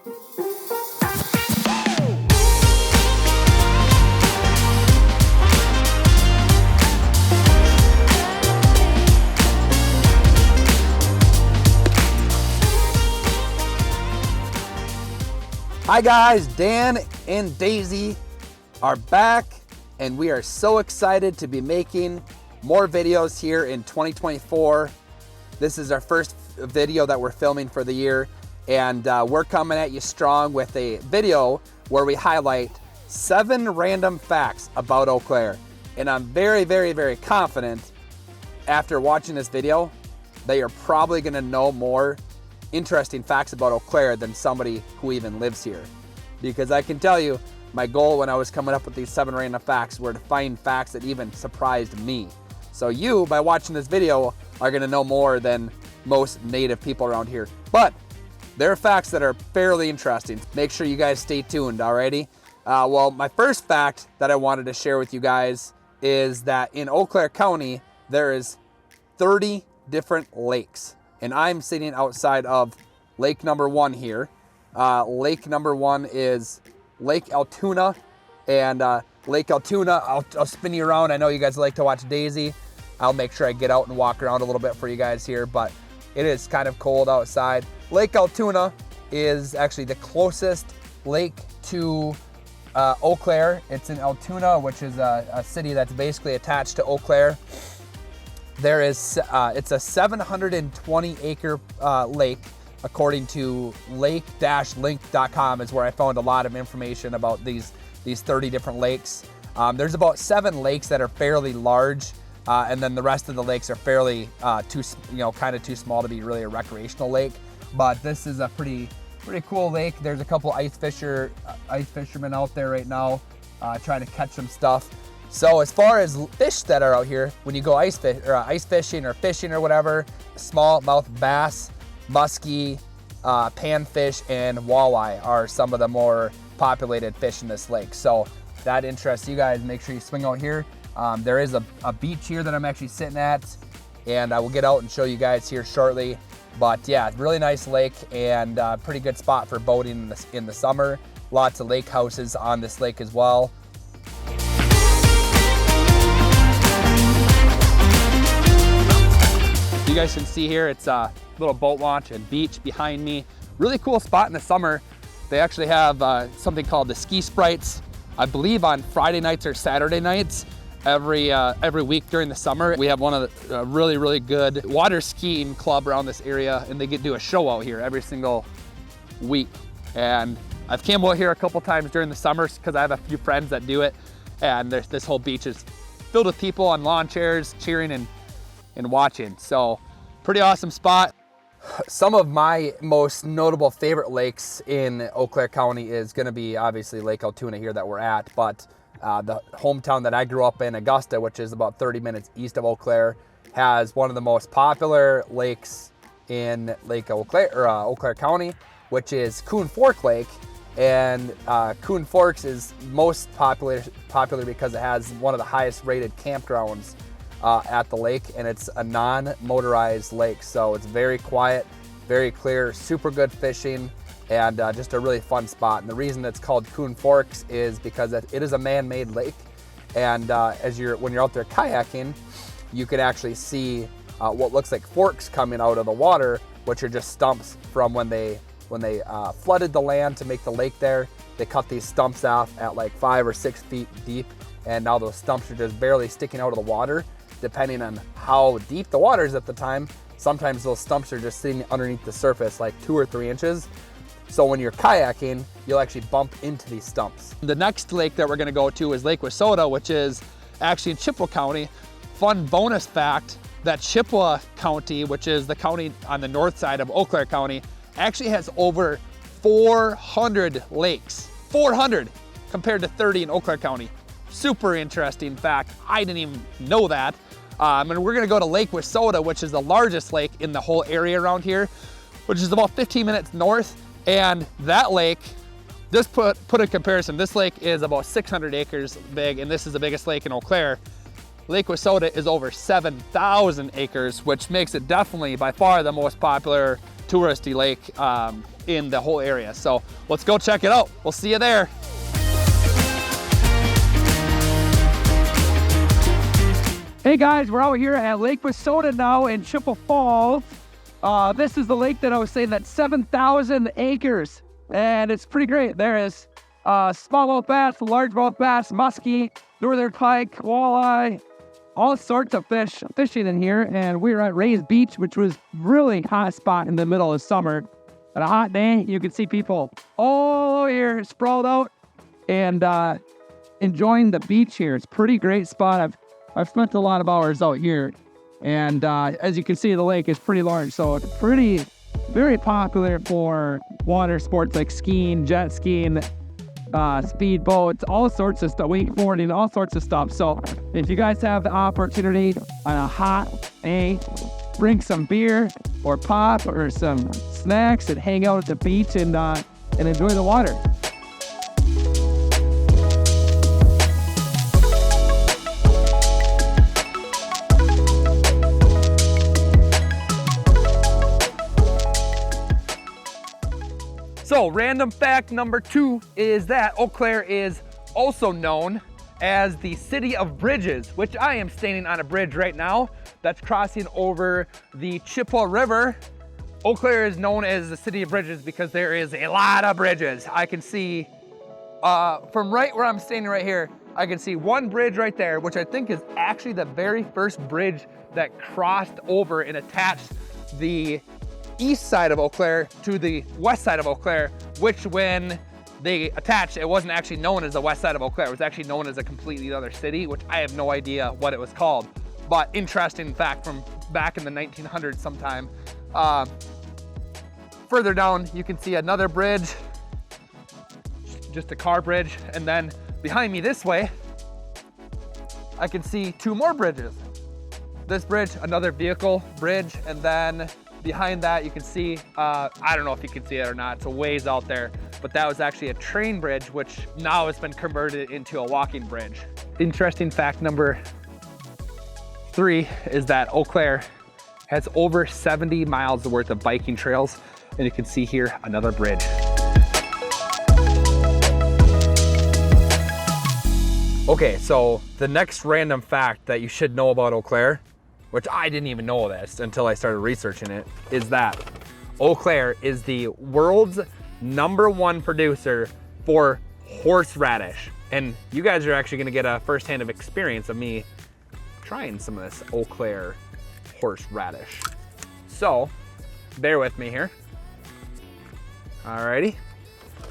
Hi guys, Dan and Daisy are back, and we are so excited to be making more videos here in 2024. This is our first video that we're filming for the year, and we're coming at you strong with a video where we highlight 7 random facts about Eau Claire. And I'm very, very, very confident after watching this video that you're probably gonna know more interesting facts about Eau Claire than somebody who even lives here. Because I can tell you, my goal when I was coming up with these 7 random facts were to find facts that even surprised me. So you, by watching this video, are gonna know more than most native people around here. But there are facts that are fairly interesting. Make sure you guys stay tuned, alrighty? Well, my first fact that I wanted to share with you guys is that in Eau Claire County, there is 30 different lakes. And I'm sitting outside of lake number 1 here. Lake number 1 is Lake Altoona. And Lake Altoona, I'll spin you around. I know you guys like to watch Daisy. I'll make sure I get out and walk around a little bit for you guys here, but it is kind of cold outside. Lake Altoona is actually the closest lake to Eau Claire. It's in Altoona, which is a city that's basically attached to Eau Claire. There is, it's a 720 acre lake, according to lake-link.com is where I found a lot of information about these 30 different lakes. There's about 7 lakes that are fairly large, and then the rest of the lakes are fairly kind of too small to be really a recreational lake. But this is a pretty cool lake. There's a couple ice fishermen out there right now trying to catch some stuff. So as far as fish that are out here, when you go ice fishing or fishing or whatever, smallmouth bass, muskie, panfish, and walleye are some of the more populated fish in this lake. So if that interests you guys, make sure you swing out here. There is a beach here that I'm actually sitting at, and I will get out and show you guys here shortly. But yeah, really nice lake, and pretty good spot for boating in the summer. Lots of lake houses on this lake as well. You guys can see here, it's a little boat launch and beach behind me. Really cool spot in the summer. They actually have something called the Ski Sprites, I believe on Friday nights or Saturday nights every week during the summer. We have one of the really, really good water skiing club around this area, and they do a show out here every single week. And I've came out here a couple times during the summer because I have a few friends that do it, and this whole beach is filled with people on lawn chairs cheering and watching. So pretty awesome spot. Some of my most notable favorite lakes in Eau Claire County is going to be obviously Lake Altoona here that we're at, but the hometown that I grew up in, Augusta, which is about 30 minutes east of Eau Claire, has one of the most popular lakes in Lake Eau Claire County, which is Coon Fork Lake. And Coon Forks is most popular because it has one of the highest rated campgrounds at the lake, and it's a non-motorized lake, so it's very quiet, very clear, super good fishing, and just a really fun spot. And the reason it's called Coon Forks is because it is a man-made lake, and when you're out there kayaking, you can actually see what looks like forks coming out of the water, which are just stumps from when they flooded the land to make the lake there. They cut these stumps off at like 5 or 6 feet deep, and now those stumps are just barely sticking out of the water. Depending on how deep the water is at the time, sometimes those stumps are just sitting underneath the surface like 2 or 3 inches. So when you're kayaking, you'll actually bump into these stumps. The next lake that we're gonna go to is Lake Wissota, which is actually in Chippewa County. Fun bonus fact that Chippewa County, which is the county on the north side of Eau Claire County, actually has over 400 lakes. 400 compared to 30 in Eau Claire County. Super interesting fact. I didn't even know that. And we're gonna go to Lake Wissota, which is the largest lake in the whole area around here, which is about 15 minutes north. And that lake, just put in comparison, this lake is about 600 acres big, and this is the biggest lake in Eau Claire. Lake Wissota is over 7,000 acres, which makes it definitely by far the most popular touristy lake in the whole area. So let's go check it out. We'll see you there. Hey guys, we're out here at Lake Wissota now in Chippewa Falls. This is the lake that I was saying, that's 7,000 acres, and it's pretty great. There is smallmouth bass, largemouth bass, muskie, northern pike, walleye, all sorts of fish fishing in here. And we're at Ray's Beach, which was really hot spot in the middle of summer. On a hot day, you can see people all here sprawled out and enjoying the beach here. It's a pretty great spot. I've spent a lot of hours out here, and as you can see, the lake is pretty large, so it's very popular for water sports like skiing, jet skiing, speedboats, all sorts of stuff, wakeboarding, all sorts of stuff. So if you guys have the opportunity on a hot day, bring some beer or pop or some snacks and hang out at the beach and enjoy the water. So random fact number 2 is that Eau Claire is also known as the city of bridges, which I am standing on a bridge right now that's crossing over the Chippewa River. Eau Claire is known as the city of bridges because there is a lot of bridges. I can see from right where I'm standing right here, I can see one bridge right there, which I think is actually the very first bridge that crossed over and attached the east side of Eau Claire to the west side of Eau Claire, which when they attached, it wasn't actually known as the west side of Eau Claire. It was actually known as a completely other city, which I have no idea what it was called. But interesting fact from back in the 1900s sometime. Further down, you can see another bridge, just a car bridge. And then behind me this way, I can see 2 more bridges. This bridge, another vehicle bridge, and then behind that, you can see, I don't know if you can see it or not, it's a ways out there, but that was actually a train bridge, which now has been converted into a walking bridge. Interesting fact number 3 is that Eau Claire has over 70 miles worth of biking trails, and you can see here another bridge. Okay, so the next random fact that you should know about Eau Claire, which I didn't even know this until I started researching it, is that Eau Claire is the world's #1 producer for horseradish. And you guys are actually gonna get a firsthand of experience of me trying some of this Eau Claire horseradish. So, bear with me here. Alrighty.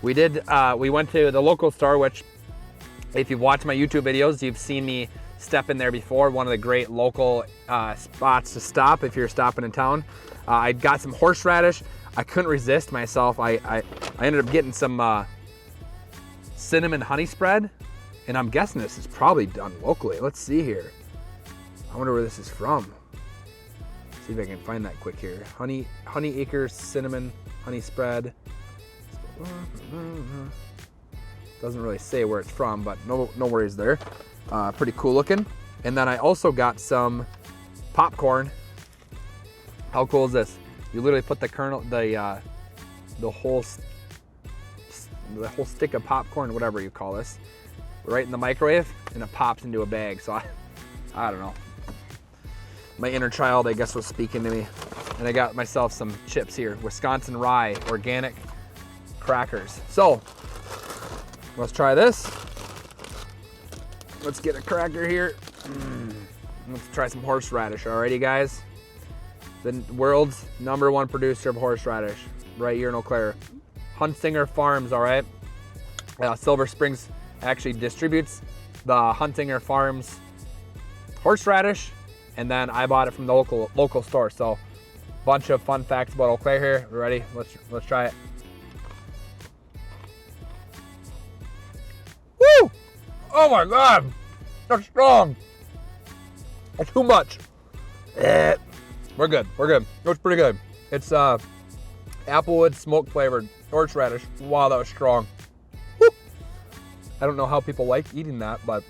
We went to the local store, which if you've watched my YouTube videos, you've seen me step in there before, one of the great local spots to stop if you're stopping in town. I got some horseradish. I couldn't resist myself. I ended up getting some cinnamon honey spread, and I'm guessing this is probably done locally. Let's see here. I wonder where this is from. See if I can find that quick here. Honey Acres cinnamon honey spread. Doesn't really say where it's from, but no worries there. Pretty cool looking. And then I also got some popcorn. How cool is this? You literally put the kernel, the whole stick of popcorn, whatever you call this, right in the microwave, and it pops into a bag. So I don't know. My inner child, I guess, was speaking to me. And I got myself some chips here, Wisconsin Rye organic crackers. So let's try this. Let's get a cracker here. Let's try some horseradish. Alrighty, guys. The world's #1 producer of horseradish, right here in Eau Claire. Huntsinger Farms, all right? Silver Springs actually distributes the Huntsinger Farms horseradish, and then I bought it from the local store. So, bunch of fun facts about Eau Claire here. Ready? Let's try it. Woo! Oh my God, that's strong. That's too much. We're good. It's pretty good. It's applewood smoke flavored horseradish. Wow, that was strong. Woo! I don't know how people like eating that, but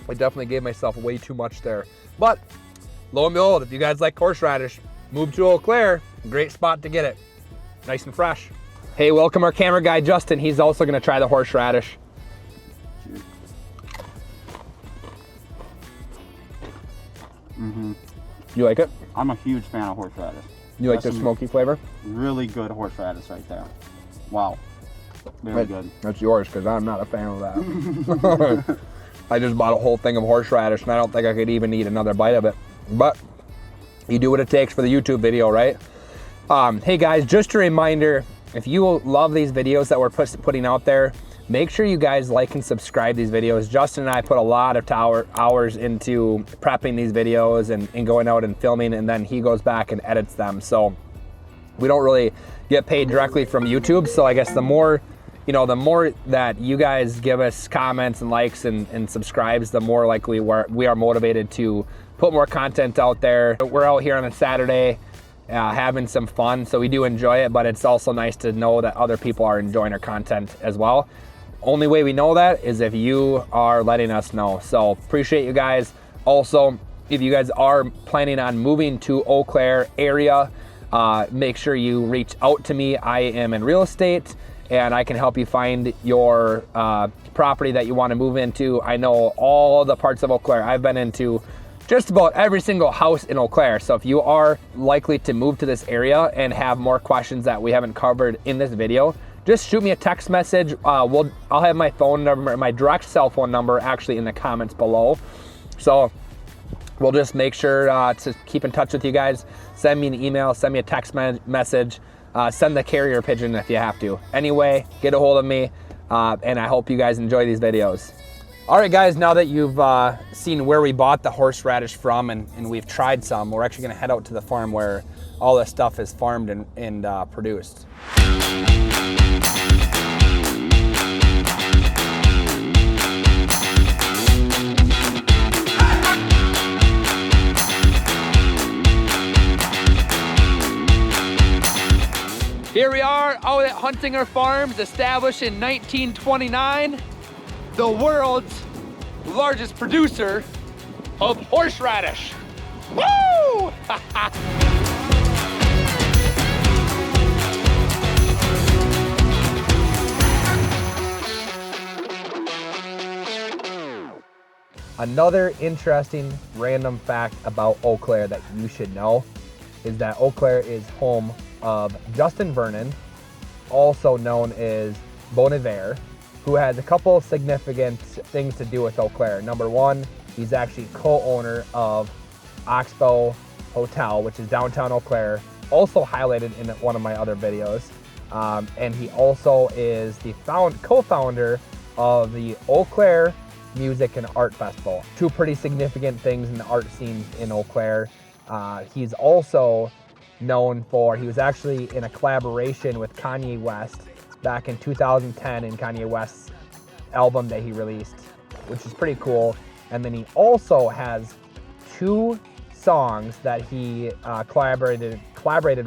I definitely gave myself way too much there. But lo and behold, if you guys like horseradish, move to Eau Claire. Great spot to get it. Nice and fresh. Hey, welcome our camera guy, Justin. He's also gonna try the horseradish. Mm-hmm. You like it? I'm a huge fan of horseradish. You like the smoky flavor? Really good horseradish right there. Wow. Very good. That's yours, because I'm not a fan of that. I just bought a whole thing of horseradish, and I don't think I could even eat another bite of it. But you do what it takes for the YouTube video, right? Hey guys, just a reminder, if you love these videos that we're putting out there, make sure you guys like and subscribe these videos. Justin and I put a lot of hours into prepping these videos and going out and filming, and then he goes back and edits them. So we don't really get paid directly from YouTube. So I guess the more, you know, the more that you guys give us comments and likes and subscribes, the more likely we are motivated to put more content out there. We're out here on a Saturday having some fun, so we do enjoy it, but it's also nice to know that other people are enjoying our content as well. Only way we know that is if you are letting us know. So appreciate you guys. Also, if you guys are planning on moving to Eau Claire area, make sure you reach out to me. I am in real estate and I can help you find your property that you want to move into. I know all the parts of Eau Claire. I've been into just about every single house in Eau Claire. So if you are likely to move to this area and have more questions that we haven't covered in this video, just shoot me a text message. I'll have my phone number, my direct cell phone number actually in the comments below. So we'll just make sure to keep in touch with you guys. Send me an email, send me a text message, send the carrier pigeon if you have to. Anyway, get a hold of me, and I hope you guys enjoy these videos. All right, guys, now that you've seen where we bought the horseradish from and we've tried some, we're actually gonna head out to the farm where all this stuff is farmed and produced. Here we are out at Huntsinger Farms, established in 1929, the world's largest producer of horseradish. Woo! Another interesting random fact about Eau Claire that you should know is that Eau Claire is home of Justin Vernon, also known as Bon Iver, who has a couple of significant things to do with Eau Claire. Number one, he's actually co-owner of Oxbow Hotel, which is downtown Eau Claire, also highlighted in one of my other videos. And he also is the co-founder of the Eau Claire Music and Art Festival. Two pretty significant things in the art scene in Eau Claire. He's also known for, he was actually in a collaboration with Kanye West back in 2010 in Kanye West's album that he released, which is pretty cool. And then he also has two songs that he collaborated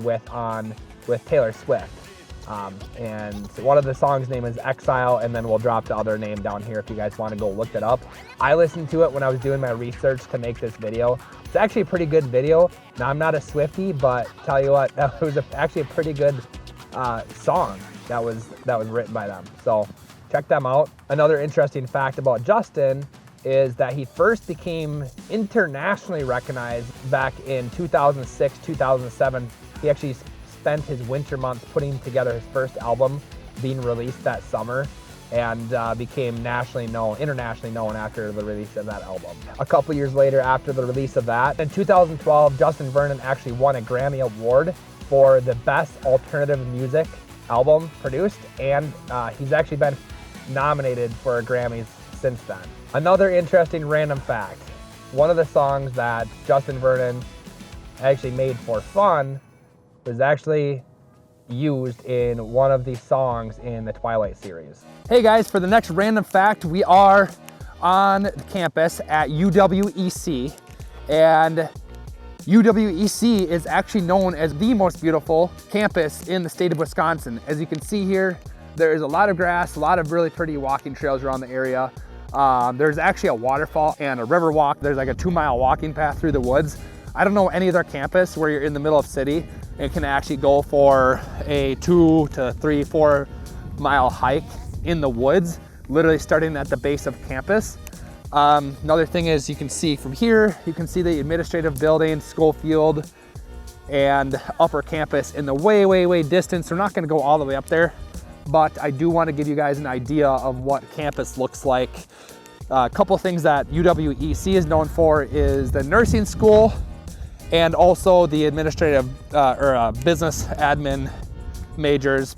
with Taylor Swift. And one of the songs' name is Exile, and then we'll drop the other name down here if you guys want to go look it up. I listened to it when I was doing my research to make this video. It's actually a pretty good video. Now, I'm not a Swiftie, but tell you what, that was actually a pretty good song that was written by them. So check them out. Another interesting fact about Justin is that he first became internationally recognized back in 2006, 2007. He actually spent his winter months putting together his first album being released that summer, and became internationally known after the release of that album. A couple years later, after the release of that, in 2012, Justin Vernon actually won a Grammy Award for the best alternative music album produced, and he's actually been nominated for Grammys since then. Another interesting random fact, one of the songs that Justin Vernon actually made for fun was actually used in one of the songs in the Twilight series. Hey guys, for the next random fact, we are on campus at UWEC, and UWEC is actually known as the most beautiful campus in the state of Wisconsin. As you can see here, there is a lot of grass, a lot of really pretty walking trails around the area. There's actually a waterfall and a river walk. There's like a 2-mile walking path through the woods. I don't know any other campus where you're in the middle of city It can actually go for a 2 to 3, 4 mile hike in the woods, literally starting at the base of campus. Another thing is you can see from here, you can see the administrative building, school field, and upper campus in the way distance. We're not gonna go all the way up there, but I do wanna give you guys an idea of what campus looks like. A couple things that UWEC is known for is the nursing school and also the administrative business admin majors.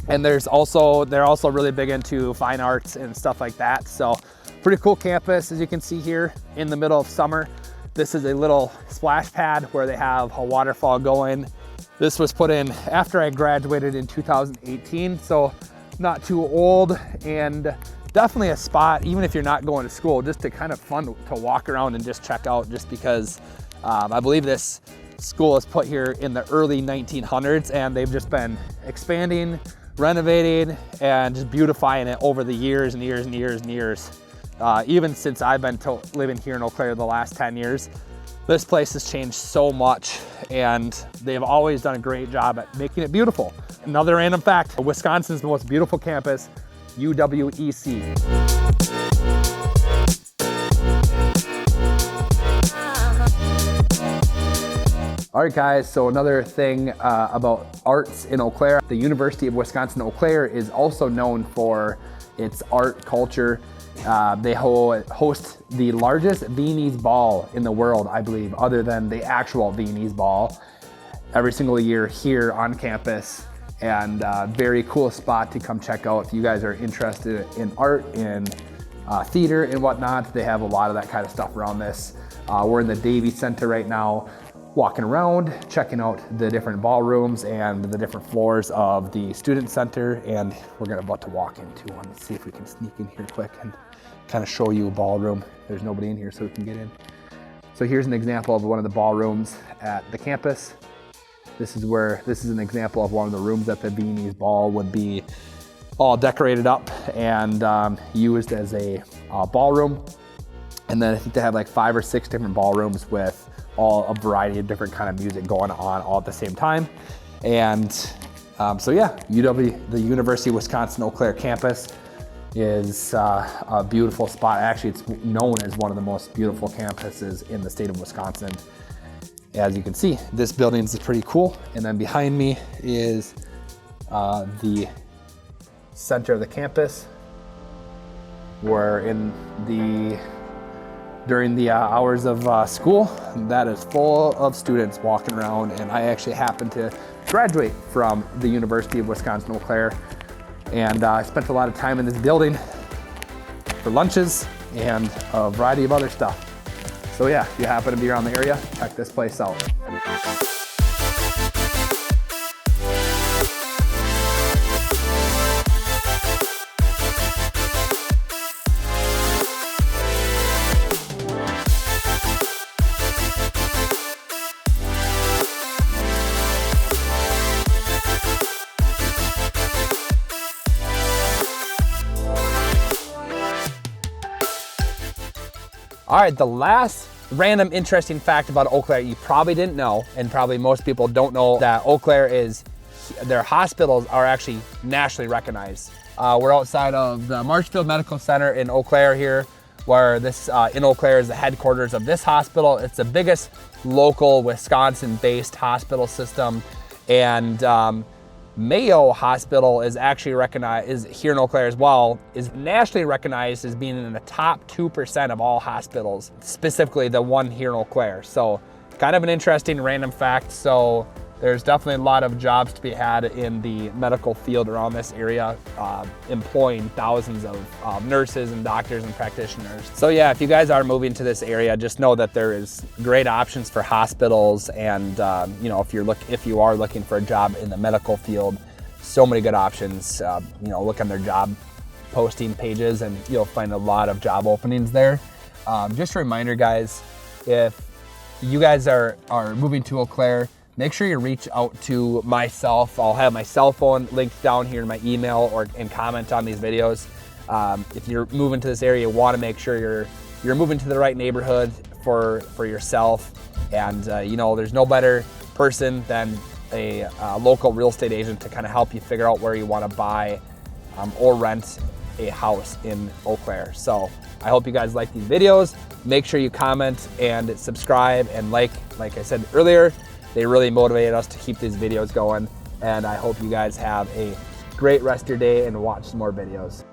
And they're also really big into fine arts and stuff like that. So pretty cool campus, as you can see here in the middle of summer. This is a little splash pad where they have a waterfall going. This was put in after I graduated in 2018, so not too old, and definitely a spot, even if you're not going to school, just to kind of fun to walk around and just check out, just because I believe this school was put here in the early 1900s, and they've just been expanding, renovating, and just beautifying it over the years and years and years and years. Even since I've been living here in Eau Claire the last 10 years, this place has changed so much, and they've always done a great job at making it beautiful. Another random fact, Wisconsin's most beautiful campus, UWEC. All right, guys, so another thing about arts in Eau Claire. The University of Wisconsin-Eau Claire is also known for its art culture. They host the largest Viennese ball in the world, I believe, other than the actual Viennese ball, every single year here on campus. And very cool spot to come check out if you guys are interested in art and theater and whatnot. They have a lot of that kind of stuff around this. We're in the Davie Center right now, walking around, checking out the different ballrooms and the different floors of the student center. And we're about to walk into one. Let's see if we can sneak in here quick and kind of show you a ballroom. There's nobody in here, so we can get in. So here's an example of one of the ballrooms at the campus. This is an example of one of the rooms that the Viennese ball would be all decorated up and used as a ballroom. And then I think they have like 5 or 6 different ballrooms with all a variety of different kind of music going on all at the same time. And so yeah, the University of Wisconsin-Eau Claire campus is a beautiful spot. Actually, it's known as one of the most beautiful campuses in the state of Wisconsin. As you can see, this building is pretty cool. And then behind me is the center of the campus. We're during the hours of school, that is full of students walking around, and I actually happened to graduate from the University of Wisconsin-Eau Claire, and I spent a lot of time in this building for lunches and a variety of other stuff. So yeah, if you happen to be around the area, check this place out. All right, the last random interesting fact about Eau Claire you probably didn't know, and probably most people don't know, that Eau Claire their hospitals are actually nationally recognized. We're outside of the Marshfield Medical Center in Eau Claire here, where this in Eau Claire is the headquarters of this hospital. It's the biggest local Wisconsin-based hospital system, and Mayo Hospital is actually recognized, is here in Eau Claire as well, is nationally recognized as being in the top 2% of all hospitals, specifically the one here in Eau Claire. So kind of an interesting random fact. So there's definitely a lot of jobs to be had in the medical field around this area, employing thousands of nurses and doctors and practitioners. So yeah, if you guys are moving to this area, just know that there is great options for hospitals, and you know, if you are looking for a job in the medical field, so many good options. You know, look on their job posting pages and you'll find a lot of job openings there. Just a reminder, guys, if you guys are moving to Eau Claire, make sure you reach out to myself. I'll have my cell phone linked down here in my email and comment on these videos. If you're moving to this area, you want to make sure you're moving to the right neighborhood for yourself. And you know, there's no better person than a local real estate agent to kind of help you figure out where you want to buy or rent a house in Eau Claire. So I hope you guys like these videos. Make sure you comment and subscribe, and like I said earlier, they really motivated us to keep these videos going. And I hope you guys have a great rest of your day and watch some more videos.